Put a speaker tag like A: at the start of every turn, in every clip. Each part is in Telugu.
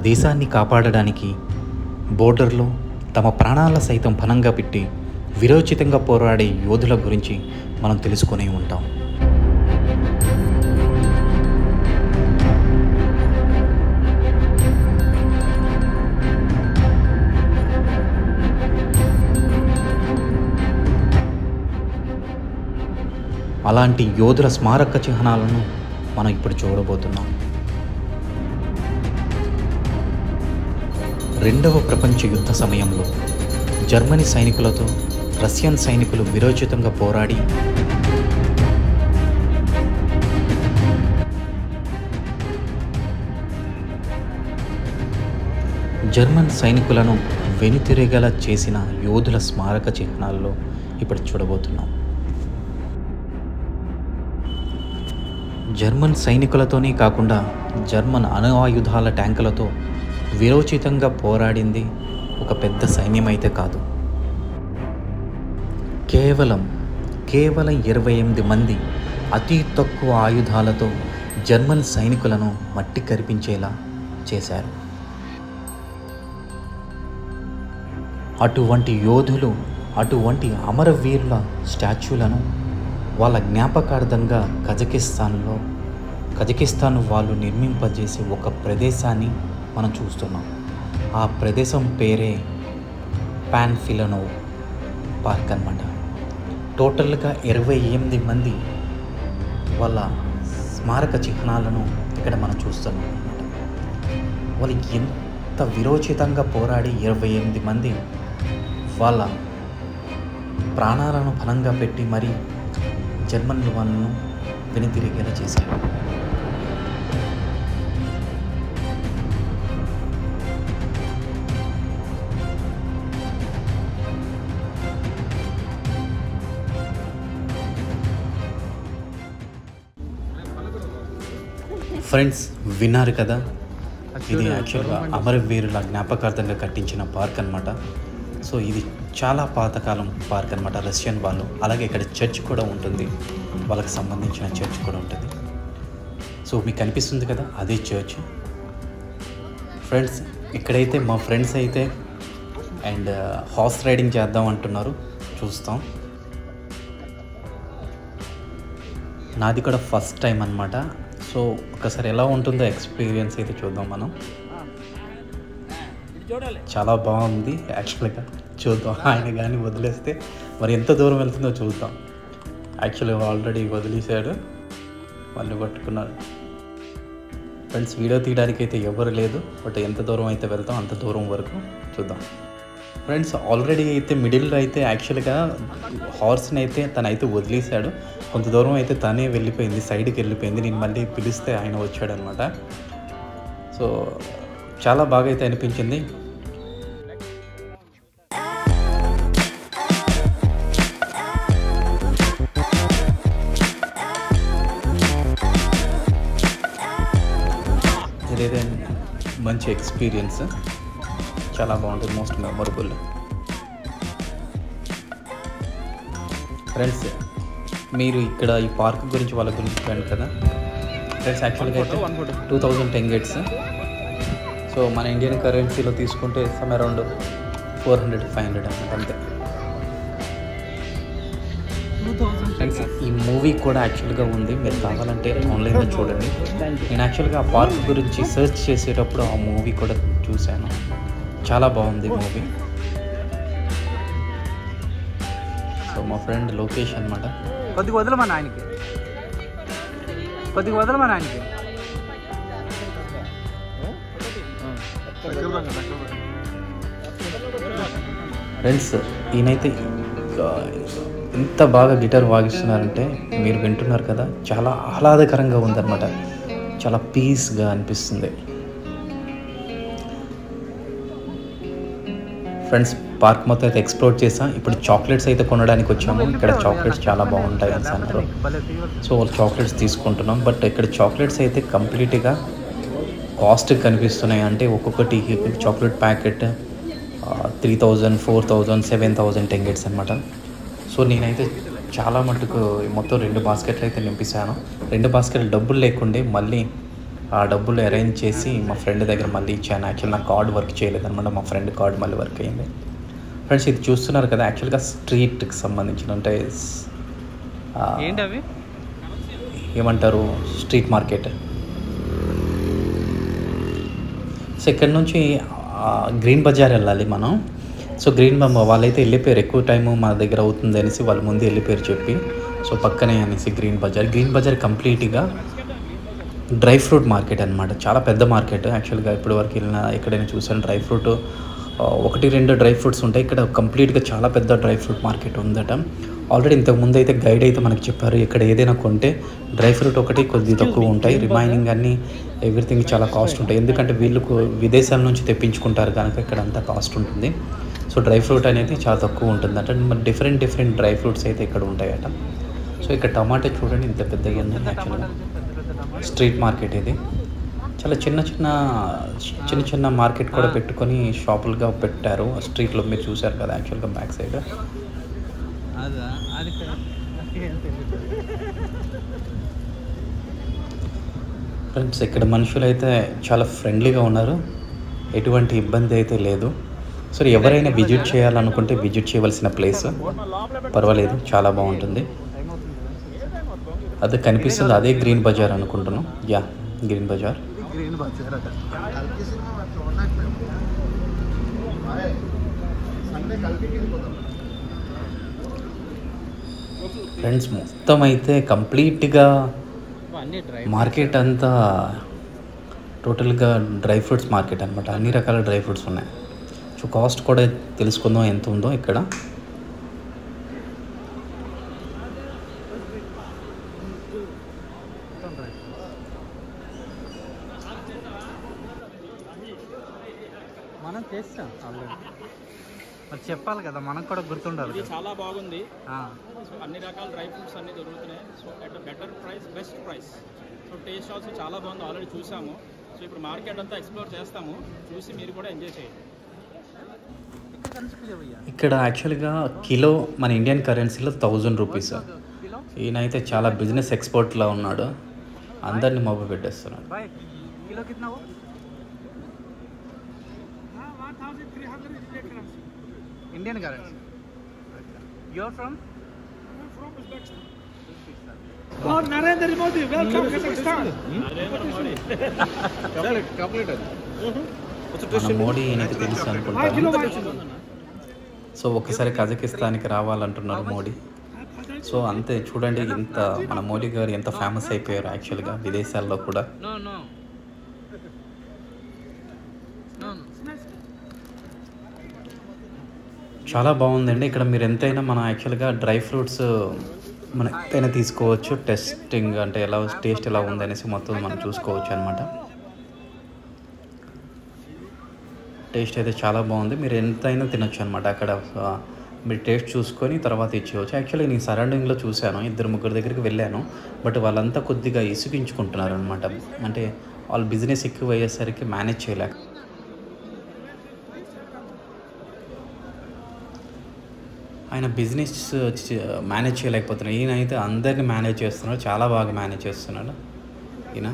A: దేశాన్ని కాపాడడానికి బోర్డర్లో తమ ప్రాణాల సైతం పణంగా పెట్టి విరోచితంగా పోరాడే యోధుల గురించి మనం తెలుసుకునే ఉంటాం. అలాంటి యోధుల స్మారక చిహ్నాలను మనం ఇప్పుడు చూడబోతున్నాం. రెండవ ప్రపంచ యుద్ధ సమయంలో జర్మనీ సైనికులతో రష్యన్ సైనికులు విరోచితంగా పోరాడి జర్మన్ సైనికులను వెనుతిరిగేలా చేసిన యోధుల స్మారక చిహ్నాల్లో ఇప్పుడు చూడబోతున్నాం. జర్మన్ సైనికులతోనే కాకుండా జర్మన్ అణు ఆయుధాల ట్యాంకులతో విరోచితంగా పోరాడింది ఒక పెద్ద సైన్యం అయితే కాదు. కేవలం 28 మంది అతి తక్కువ ఆయుధాలతో జర్మన్ సైనికులను మట్టి కరిపించేలా చేశారు. అటువంటి యోధులు, అటువంటి అమరవీరుల స్టాచ్యూలను వాళ్ళ జ్ఞాపకార్థంగా కజకిస్తాన్ వాళ్ళు నిర్మింపజేసే ఒక ప్రదేశాన్ని మనం చూస్తున్నాం. ఆ ప్రదేశం పేరే పాన్ఫిలనోవ్ పార్క్ అన్నమాట. టోటల్గా 28 మంది వాళ్ళ స్మారక చిహ్నాలను ఇక్కడ మనం చూస్తున్నాం అన్నమాట. వాళ్ళు ఎంత విరోచితంగా పోరాడి 28 మంది వాళ్ళ ప్రాణాలను పణంగా పెట్టి మరీ జర్మన్ వాళ్ళను వెనుతిరిగేలా చేశారు. ఫ్రెండ్స్, విన్నారు కదా, ఇది యాక్చువల్గా అమరవీరుల జ్ఞాపకార్థంగా కట్టించిన పార్క్ అన్నమాట. సో ఇది చాలా పాతకాలం పార్క్ అన్నమాట. రష్యన్ వాళ్ళు, అలాగే ఇక్కడ చర్చ్ కూడా ఉంటుంది, వాళ్ళకి సంబంధించిన చర్చ్ కూడా ఉంటుంది. సో మీకు కనిపిస్తుంది కదా, అదే చర్చ్. ఫ్రెండ్స్, ఇక్కడైతే మా ఫ్రెండ్స్ అయితే అండ్ హార్స్ రైడింగ్ చేద్దాం అంటున్నారు, చూస్తాం. నాది కూడా ఫస్ట్ టైం అన్నమాట. సో ఒకసారి ఎలా ఉంటుందో ఎక్స్పీరియన్స్ అయితే చూద్దాం మనం. చాలా బాగుంది యాక్చువల్గా, చూద్దాం. ఆయన కానీ వదిలేస్తే మరి ఎంత దూరం వెళ్తుందో చూద్దాం. యాక్చువల్గా ఆల్రెడీ వదిలేశాడు, వాళ్ళు పట్టుకున్నారు. ఫ్రెండ్స్, వీడియో తీయడానికి అయితే ఎవరు లేదు, బట్ ఎంత దూరం అయితే వెళ్తాం అంత దూరం వరకు చూద్దాం. ఫ్రెండ్స్, ఆల్రెడీ అయితే మిడిల్లో అయితే యాక్చువల్గా హార్స్ని అయితే తనైతే వదిలేశాడు. కొంత దూరం అయితే తనే వెళ్ళిపోయింది, సైడ్కి వెళ్ళిపోయింది. నేను మళ్ళీ పిలిస్తే ఆయన వచ్చాడు అనమాట. సో చాలా బాగా అయితే అనిపించింది. ఇదేదే మంచి ఎక్స్పీరియన్స్, చాలా బాగుంటుంది, మోస్ట్ మెమొరబుల్. ఫ్రెండ్స్, మీరు ఇక్కడ ఈ పార్క్ గురించి వాళ్ళ గురించి చెప్పాను కదా ఫ్రెండ్స్. యాక్చువల్గా అయితే 2010 గేట్స్. సో మన ఇండియన్ కరెన్సీలో తీసుకుంటే సమ్ అరౌండ్ 400-500 అన్నమాట, అంతే. ఫ్రెండ్స్, ఈ మూవీ కూడా యాక్చువల్గా ఉంది, మీరు కావాలంటే ఆన్లైన్లో చూడండి. నేను యాక్చువల్గా ఆ పార్క్ గురించి సెర్చ్ చేసేటప్పుడు ఆ మూవీ కూడా చూశాను, చాలా బాగుంది మూవీ. సో మా ఫ్రెండ్ లోకేష్ అనమాట.
B: కొద్దిగా వదలమని ఆయనకి, కొద్దిగా వదలమని ఆయనకి.
A: ఫ్రెండ్స్, ఈయనైతే ఎంత బాగా గిటార్ వాగిస్తున్నారంటే మీరు వింటున్నారు కదా, చాలా ఆహ్లాదకరంగా ఉందన్నమాట, చాలా పీస్గా అనిపిస్తుంది. ఫ్రెండ్స్, పార్క్ మొత్తం అయితే ఎక్స్ప్లోర్ చేసాం. ఇప్పుడు చాక్లెట్స్ అయితే కొనడానికి వచ్చాము. ఇక్కడ చాక్లెట్స్ చాలా బాగుంటాయి అని అన్నారు. సో వాళ్ళు చాక్లెట్స్ తీసుకుంటున్నాం. బట్ ఇక్కడ చాక్లెట్స్ అయితే కంప్లీట్గా కాస్ట్ కనిపిస్తున్నాయి. అంటే ఒక్కొక్కటి చాక్లెట్ ప్యాకెట్ 3000, 4000, 7000 టెంగెట్స్ అనమాట. సో నేనైతే చాలా మటుకు మొత్తం 2 బాస్కెట్లు అయితే నింపేశాను. 2 బాస్కెట్లు డబ్బులు లేకుండే మళ్ళీ ఆ డబ్బులు అరేంజ్ చేసి మా ఫ్రెండ్ దగ్గర మళ్ళీ ఇచ్చాను. యాక్చువల్ నా కార్డ్ వర్క్ చేయలేదన్నమాట, మా ఫ్రెండ్ కార్డ్ మళ్ళీ వర్క్ అయింది. ఫ్రెండ్స్ ఇది చూస్తున్నారు కదా, యాక్చువల్గా స్ట్రీట్కి సంబంధించిన అంటే
B: ఏంటి అవి
A: ఏమంటారు, స్ట్రీట్ మార్కెట్. సో ఇక్కడ నుంచి గ్రీన్ బజార్ వెళ్ళాలి మనం. సో వాళ్ళైతే వెళ్ళిపోయారు, ఎక్కువ టైము మన దగ్గర అవుతుంది అనేసి వాళ్ళు ముందు వెళ్ళిపోయారు చెప్పి. సో పక్కనే అనేసి గ్రీన్ బజార్ కంప్లీట్గా డ్రై ఫ్రూట్ మార్కెట్ అనమాట. చాలా పెద్ద మార్కెట్ యాక్చువల్గా. ఇప్పటి వరకు వెళ్ళిన ఎక్కడైనా చూసాను డ్రై ఫ్రూట్ 1-2 డ్రై ఫ్రూట్స్ ఉంటాయి. ఇక్కడ కంప్లీట్గా చాలా పెద్ద డ్రై ఫ్రూట్ మార్కెట్ ఉందట. ఆల్రెడీ ఇంతకుముందు అయితే గైడ్ అయితే మనకి చెప్పారు, ఇక్కడ ఏదైనా కొంటే డ్రై ఫ్రూట్ ఒకటి కొద్ది తక్కువ ఉంటాయి, రిమైనింగ్ అన్నీ ఎవ్రీథింగ్ చాలా కాస్ట్ ఉంటాయి. ఎందుకంటే వీళ్ళకు విదేశాల నుంచి తెప్పించుకుంటారు కనుక ఇక్కడ అంతా కాస్ట్ ఉంటుంది. సో డ్రై ఫ్రూట్ అనేది చాలా తక్కువ ఉంటుందట. మరి డిఫరెంట్ డ్రై ఫ్రూట్స్ అయితే ఇక్కడ ఉంటాయట. సో ఇక్కడ టమాటా చూడండి ఇంత పెద్దగా ఉంది. యాక్చువల్గా స్ట్రీట్ మార్కెట్ ఇది. చాలా చిన్న మార్కెట్ కూడా పెట్టుకొని షాపులుగా పెట్టారు స్ట్రీట్లో. మీరు చూసారు కదా యాక్చువల్గా బ్యాక్ సైడ్. ఫ్రెండ్స్ ఇక్కడ మనుషులు అయితే చాలా ఫ్రెండ్లీగా ఉన్నారు, ఎటువంటి ఇబ్బంది అయితే లేదు. సో ఎవరైనా విజిట్ చేయాలనుకుంటే విజిట్ చేయవలసిన ప్లేస్, పర్వాలేదు చాలా బాగుంటుంది. అది కనిపిస్తుంది, అదే గ్రీన్ బజార్ అనుకుంటున్నాను. Yeah green Bazar. ఫ్రెండ్స్ మొత్తం అయితే కంప్లీట్గా మార్కెట్ అంతా టోటల్గా డ్రై ఫ్రూట్స్ మార్కెట్ అనమాట. అన్ని రకాల డ్రై ఫ్రూట్స్ ఉన్నాయి. సో కాస్ట్ కూడా తెలుసుకుందాం ఎంత ఉందో ఇక్కడ.
B: మనం చేస్తాం ఆల్రెడీ, మరి చెప్పాలి కదా, మనకు కూడా గుర్తుండాలి.
C: ఇది చాలా బాగుంది. సో అన్ని రకాల డ్రై ఫ్రూట్స్ అన్ని దొరుకుతున్నాయి. So at better price, best price. So taste also చాలా బాగుంది, ఆల్రెడీ చూసాము. సో ఇప్పుడు మార్కెట్ అంతా ఎక్స్ప్లోర్ చేస్తాము, చూసి మీరు కూడా ఎంజాయ్ చేయండి.
A: ఇక్కడ యాక్చువల్గా కిలో మన ఇండియన్ కరెన్సీలో 1000 రూపీస్. ఈయన అయితే చాలా బిజినెస్ ఎక్స్పోర్ట్లో ఉన్నాడు, అందరినీ మబ్బు పెట్టేస్తున్నాడు.
B: Indian currency. You are from?
C: Narendra Modi welcome Kazakhstan.
A: మన మోడీ ఈయనకి తెలుసు అనుకుంటాను. సో ఒకసారి కజకిస్తాన్కి రావాలంటున్నారు మోడీ. సో అంతే చూడండి, ఇంత మన మోడీ గారు ఎంత ఫేమస్ అయిపోయారు యాక్చువల్గా విదేశాల్లో కూడా. చాలా బాగుందండి ఇక్కడ. మీరు ఎంతైనా మన యాక్చువల్గా డ్రై ఫ్రూట్స్ మన ఎంతైనా తీసుకోవచ్చు. టెస్టింగ్ అంటే ఎలా టేస్ట్ ఎలా ఉంది అనేసి మొత్తం మనం చూసుకోవచ్చు అనమాట. టేస్ట్ అయితే చాలా బాగుంది, మీరు ఎంతైనా తినొచ్చు అనమాట. అక్కడ మీరు టేస్ట్ చూసుకొని తర్వాత ఇచ్చేయచ్చు. యాక్చువల్లీ నేను సరౌండింగ్లో చూశాను, 2-3 దగ్గరికి వెళ్ళాను. బట్ వాళ్ళంతా కొద్దిగా ఇసుకించుకుంటున్నారు అనమాట. అంటే వాళ్ళు బిజినెస్ ఎక్కువ అయ్యేసరికి మేనేజ్ చేయలేక. ఆయన బిజినెస్ మేనేజ్ చేయలేకపోతున్నాడు. ఈయన అయితే అందరినీ మేనేజ్ చేస్తున్నాడు, చాలా బాగా మేనేజ్ చేస్తున్నాడు ఈయన.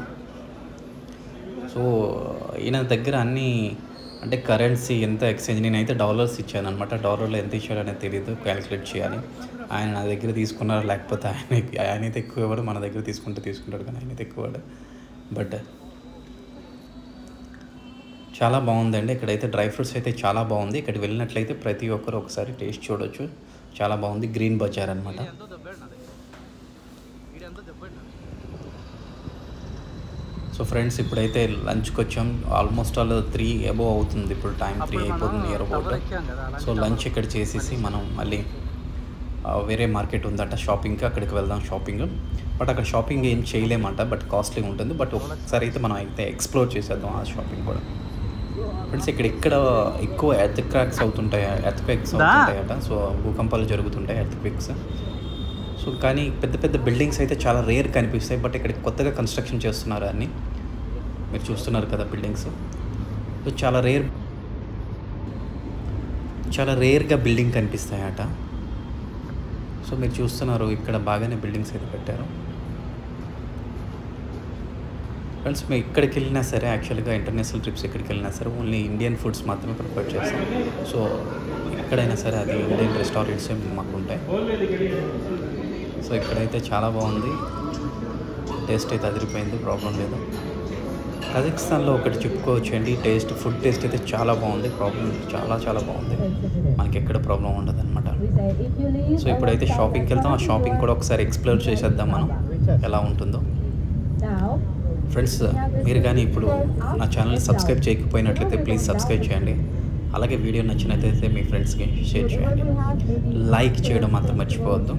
A: సో ఈయన దగ్గర అన్నీ అంటే కరెన్సీ ఎంత ఎక్స్చేంజ్, నేనైతే డాలర్స్ ఇచ్చాను అనమాట. డాలర్లో ఎంత ఇచ్చాడు అనేది తెలియదు, క్యాలిక్యులేట్ చేయాలి. ఆయన నా దగ్గర తీసుకున్నారు, లేకపోతే ఆయనైతే ఎక్కువ ఇవ్వడు, మన దగ్గర తీసుకుంటాడు కానీ ఆయనైతే ఎక్కువ ఇవ్వడు. బట్ చాలా బాగుందండి ఇక్కడైతే. డ్రై ఫ్రూట్స్ అయితే చాలా బాగుంది. ఇక్కడికి వెళ్ళినట్లయితే ప్రతి ఒక్కరు ఒకసారి టేస్ట్ చూడొచ్చు, చాలా బాగుంది. గ్రీన్ బజార్ అనమాట. సో ఫ్రెండ్స్ ఇప్పుడైతే లంచ్కి వచ్చాం. ఆల్మోస్ట్ 3 అబోవ్ అవుతుంది, ఇప్పుడు టైం 3 అయిపోతుంది నియర్ అబౌట్. సో లంచ్ ఇక్కడ చేసేసి మనం మళ్ళీ వేరే మార్కెట్ ఉందట షాపింగ్కి, అక్కడికి వెళ్దాం షాపింగ్. బట్ అక్కడ షాపింగ్ ఏం చేయలేమంట, బట్ కాస్ట్లీ ఉంటుంది. బట్ ఒకసారి అయితే మనం అయితే ఎక్స్ప్లోర్ చేసేద్దాం ఆ షాపింగ్ కూడా. ఫ్రెండ్స్ ఇక్కడ ఎక్కువ ఎర్త్క్వేక్స్ అవుతుంటాయట. సో భూకంపాలు జరుగుతుంటాయి, ఎర్త్క్వేక్స్. సో కానీ పెద్ద బిల్డింగ్స్ అయితే చాలా రేర్ కనిపిస్తాయి. బట్ ఇక్కడ కొత్తగా కన్స్ట్రక్షన్ చేస్తున్నారు అన్నీ, మీరు చూస్తున్నారు కదా బిల్డింగ్స్. సో చాలా రేర్గా బిల్డింగ్ కనిపిస్తాయట. సో మీరు చూస్తున్నారు ఇక్కడ బాగానే బిల్డింగ్స్ అయితే పెట్టారు. ఫ్రెండ్స్ మేము ఎక్కడికి వెళ్ళినా సరే యాక్చువల్గా ఇంటర్నేషనల్ ట్రిప్స్ ఎక్కడికి వెళ్ళినా సరే ఓన్లీ ఇండియన్ ఫుడ్స్ మాత్రమే ప్రిఫర్ చేస్తాం. సో ఎక్కడైనా సరే అది ఇండియన్ రెస్టారెంట్స్ మాకు ఉంటాయి. సో ఇక్కడైతే చాలా బాగుంది, టేస్ట్ అయితే అదిరిపోయింది, ప్రాబ్లం లేదు. కజకిస్తాన్లో ఒకటి చెప్పుకోవచ్చండి, ఫుడ్ టేస్ట్ అయితే చాలా బాగుంది, ప్రాబ్లం చాలా చాలా బాగుంది, మనకి ఎక్కడ ప్రాబ్లం ఉండదు అనమాట. సో ఇప్పుడైతే షాపింగ్కి వెళ్తాం, ఆ షాపింగ్ కూడా ఒకసారి ఎక్స్ప్లోర్ చేసేద్దాం మనం ఎలా ఉంటుందో. ఫ్రెండ్స్ మీరు కానీ ఇప్పుడు నా ఛానల్ని సబ్స్క్రైబ్ చేయకపోయినట్లయితే ప్లీజ్ సబ్స్క్రైబ్ చేయండి. అలాగే వీడియో నచ్చినట్లయితే మీ ఫ్రెండ్స్కి షేర్ చేయండి, లైక్ చేయడం మాత్రం మర్చిపోవద్దు.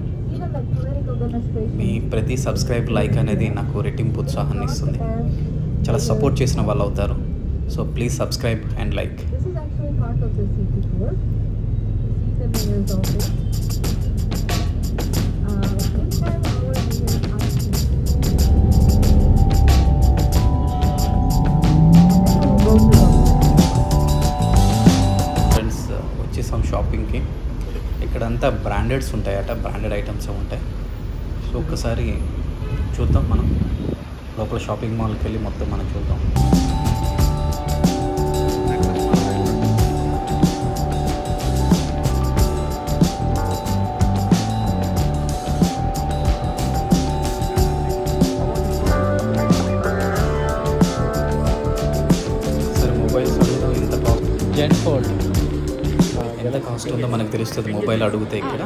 A: మీ ప్రతి సబ్స్క్రైబ్ లైక్ అనేది నాకు రెట్టింపు ఉత్సాహాన్ని ఇస్తుంది, చాలా సపోర్ట్ చేసిన వాళ్ళు అవుతారు. So please subscribe and like. Friends వచ్చేసాం షాపింగ్కి. ఇక్కడంతా బ్రాండెడ్స్ ఉంటాయట, బ్రాండెడ్ ఐటమ్స్ ఉంటాయి. సో ఒక్కసారి చూద్దాం, మనం లోపల షాపింగ్ మాల్కి వెళ్ళి మొత్తం మనం చూద్దాం. సరే మొబైల్స్ ఎంత కాస్ట్,
B: జెన్ ఫోల్డ్
A: ఎంత కాస్ట్ ఉందో మనకు తెలుస్తుంది మొబైల్ అడిగితే ఇక్కడ.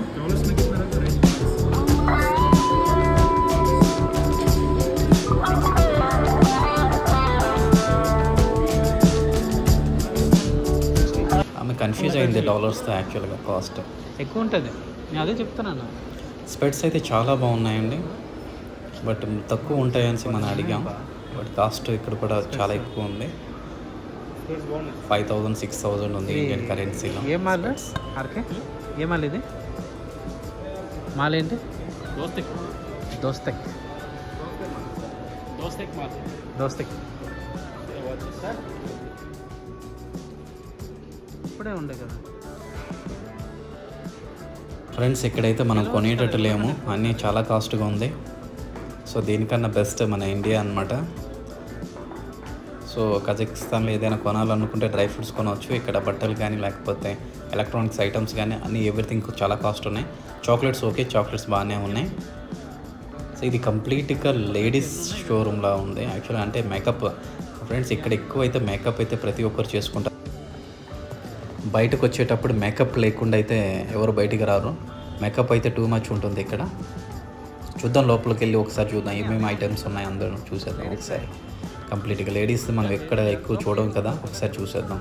A: కన్ఫ్యూజ్ అయింది డాలర్స్తో, యాక్చువల్గా కాస్ట్
B: ఎక్కువ ఉంటుంది, నేను అదే చెప్తున్నాను.
A: స్పెట్స్ అయితే చాలా బాగున్నాయండి, బట్ తక్కువ ఉంటాయని మనం అడిగాం. బట్ కాస్ట్ ఇక్కడ కూడా చాలా ఎక్కువ ఉంది, 5,000 6,000 ఉంది ఇండియన్ కరెన్సీలో.
B: ఏ మాల్ ఆర్కే, ఏ మాల్ ఇది? మాల్ ఏంటి?
C: దోస్తక్
B: దోస్తక్
C: దోస్తక్ మాల్
B: దోస్తక్ ఇప్పుడే ఉండే కదా
A: ఫ్రెండ్స్. ఇక్కడైతే మనం కొనేటట్టు లేము, అన్నీ చాలా కాస్ట్గా ఉంది. సో దీనికన్నా బెస్ట్ మన ఇండియా అన్నమాట. సో కజకిస్తాన్లో ఏదైనా కొనాలనుకుంటే డ్రై ఫ్రూట్స్ కొనవచ్చు, ఇక్కడ బట్టలు కానీ లేకపోతే ఎలక్ట్రానిక్స్ ఐటమ్స్ కానీ అన్నీ ఎవ్రీథింగ్ చాలా కాస్ట్ ఉన్నాయి. చాక్లెట్స్ ఓకే, చాక్లెట్స్ బాగానే ఉన్నాయి. సో ఇది కంప్లీట్గా లేడీస్ షోరూమ్లా ఉంది యాక్చువల్గా, అంటే మేకప్. ఫ్రెండ్స్ ఇక్కడ ఎక్కువ అయితే మేకప్ అయితే ప్రతి ఒక్కరు చేసుకుంటారు. బయటకు వచ్చేటప్పుడు మేకప్ లేకుండా అయితే ఎవరు బయటికి రారు, మేకప్ అయితే టూ మచ్ ఉంటుంది ఇక్కడ. చూద్దాం లోపలికి వెళ్ళి ఒకసారి చూద్దాం ఏమేమి ఐటమ్స్ ఉన్నాయి, అందరూ చూసేద్దాం ఒకసారి కంప్లీట్గా. లేడీస్ మనం ఎక్కడ ఎక్కువ చూడడం కదా, ఒకసారి చూసేద్దాం.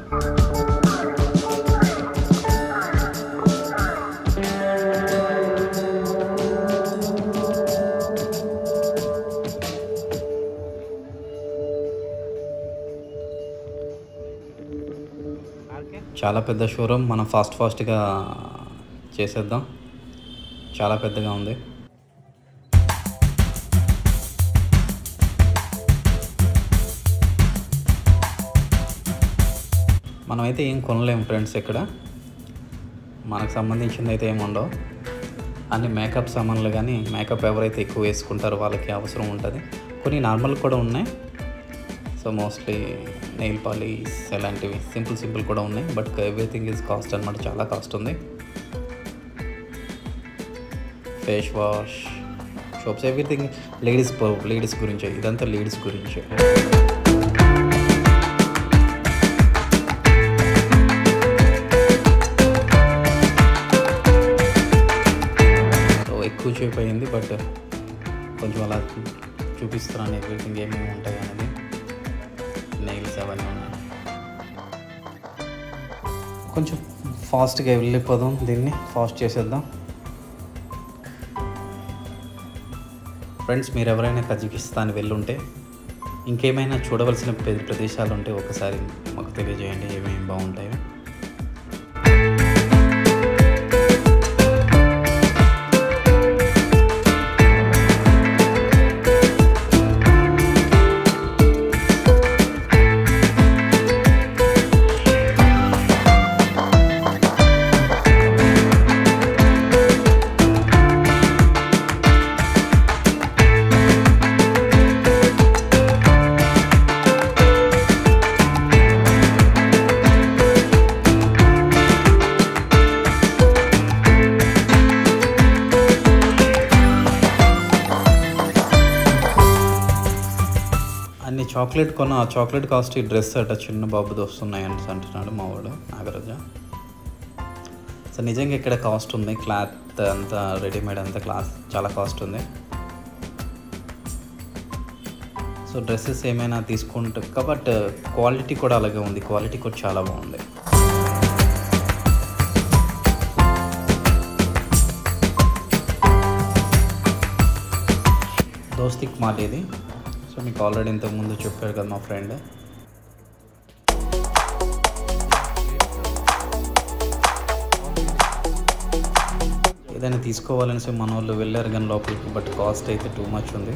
A: చాలా పెద్ద షోరూమ్, మనం ఫాస్ట్గా చేసేద్దాం, చాలా పెద్దగా ఉంది. మనమైతే ఏం కొనలేము ఫ్రెండ్స్ ఇక్కడ, మనకు సంబంధించింది అయితే ఏమి ఉండవు. అన్ని మేకప్ సామాన్లు కానీ, మేకప్ ఎవరైతే ఎక్కువ వేసుకుంటారో వాళ్ళకి అవసరం ఉంటుంది. కొన్ని నార్మల్ కూడా ఉన్నాయి. సో మోస్ట్లీ నెయిల్ పాలిష్ అలాంటివి సింపుల్ కూడా ఉన్నాయి. బట్ ఎవ్రీథింగ్ ఈజ్ కాస్ట్ అనమాట, చాలా కాస్ట్ ఉంది. Face wash shops everything ladies గురించే, ఇదంతా లేడీస్ గురించే. సో ఎక్కువ సేపు అయింది, బట్ కొంచెం అలా చూపిస్తున్నాను ఎవ్రీథింగ్ ఏమేమి ఉంటాయి అనేది. నెయిల్స్ అవన్నీ ఉన్నాయి. కొంచెం ఫాస్ట్గా వెళ్ళిపోదాం, దీన్ని ఫాస్ట్ చేసేద్దాం. ఫ్రెండ్స్ మీరు ఎవరైనా కజకిస్తాన్ వెళ్ళుంటే ఇంకేమైనా చూడవలసిన ప్రదేశాలు ఉంటే ఒకసారి మాకు తెలియజేయండి, ఏమేమి బాగుంటాయో. చాక్లెట్ కొన్న ఆ చాక్లెట్ కాస్ట్ ఈ డ్రెస్ అట చిన్న బాబుది వస్తున్నాయి అని అంటున్నాడు మా వాడు నాగరాజ. సో నిజంగా ఇక్కడ కాస్ట్ ఉంది, క్లాత్ అంతా రెడీమేడ్ అంతా చాలా కాస్ట్ ఉంది. సో డ్రెస్సెస్ ఏమైనా తీసుకుంటే బట్ క్వాలిటీ కూడా అలాగే ఉంది, క్వాలిటీ కూడా చాలా బాగుంది. దోస్తిక్ మాల్ ఇది. సో మీకు ఆల్రెడీ ఇంతకుముందు చెప్పారు కదా మా ఫ్రెండ్. ఏదైనా తీసుకోవాలనేసి మన వాళ్ళు వెళ్ళారు కానీ లోపలికి, బట్ కాస్ట్ అయితే టూ మచ్ ఉంది.